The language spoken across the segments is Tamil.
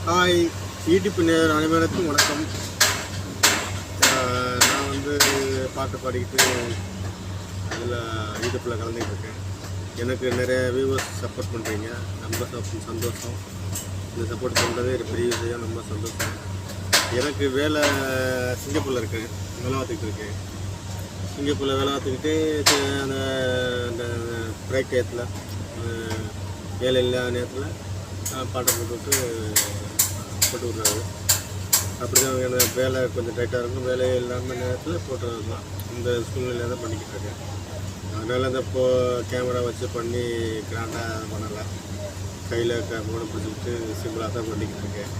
ஹாய் யூடியூப் நேயர் அனைவருக்கும் வணக்கம். நான் பாட்டு பாடிக்கிட்டு அதில் யூடியூப்பில் கலந்துக்கிட்டு இருக்கேன். எனக்கு நிறைய வியூவர்ஸ் சப்போர்ட் பண்ணுறீங்க, ரொம்ப சந்தோஷம். இந்த சப்போர்ட் பண்ணுறது பெரிய விஷயம், ரொம்ப சந்தோஷம். எனக்கு வேலை சிங்கப்பூரில் இருக்கேன், வேலை பார்த்துக்கிட்டு இருக்கேன். சிங்கப்பூரில் வேலை பார்த்துக்கிட்டு அந்த பிரேக் டயத்தில் வேலை இல்லாத நேரத்தில் பாட்டை போட்டு விட்றாரு. அப்படி தான் எனக்கு வேலை கொஞ்சம் டைட்டாக இருக்கும், வேலையே இல்லாமல் நேரத்தில் போட்டுறது தான். இந்த சூழ்நிலையில் தான் பண்ணிக்கிட்டு இருக்கேன். அதனால் இந்த கேமரா வச்சு பண்ணி கிராண்டாக பண்ணலை, கையில் கூட பிடிச்சிக்கிட்டு சிம்பிளாக தான் பண்ணிக்கிட்டு இருக்கேன்.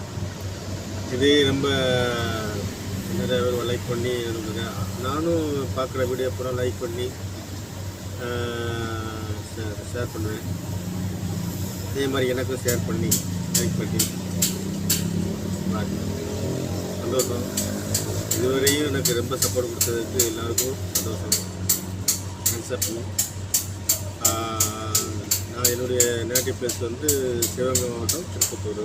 இதே ரொம்ப நிறைய பேர் லைக் பண்ணி இருக்கேன். நானும் பார்க்குற வீடியோ பூரா லைக் பண்ணி ஷேர் பண்ணுவேன். அதே மாதிரி எனக்கும் ஷேர் பண்ணி லைக் பண்ணி சந்தோஷம். இதுவரையும் எனக்கு ரொம்ப சப்போர்ட் கொடுத்ததுக்கு எல்லாருக்கும் சந்தோஷம். அக்செப்ட். நான் என்னுடைய நேட்டிவ் பிளேஸ் சிவகங்கை மாவட்டம், திருப்பத்தூர்.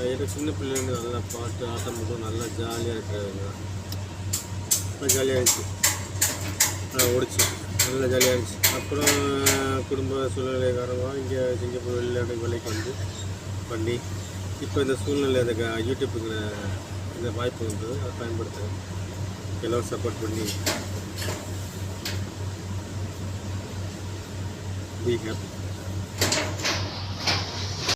எனக்கு சின்ன பிள்ளைங்க நல்லா பாட்டு ஆட்டம் மட்டும் நல்லா ஜாலியாக இருக்கிறாங்க. நல்லா ஜாலியாக இருந்துச்சு, ஓடிச்சு, நல்லா ஜாலியாக இருந்துச்சு. அப்புறம் குடும்ப சூழ்நிலை காரணமாக இங்கே சிங்கப்பூர் வெளிநாடு வேலைக்கு பண்ணி இப்போ இந்த சூழ்நிலை அந்த யூடியூப்புங்கிற இந்த வாய்ப்பு அதை பயன்படுத்துகிறேன். எல்லோரும் சப்போர்ட் பண்ணி பி ஹாப்பி.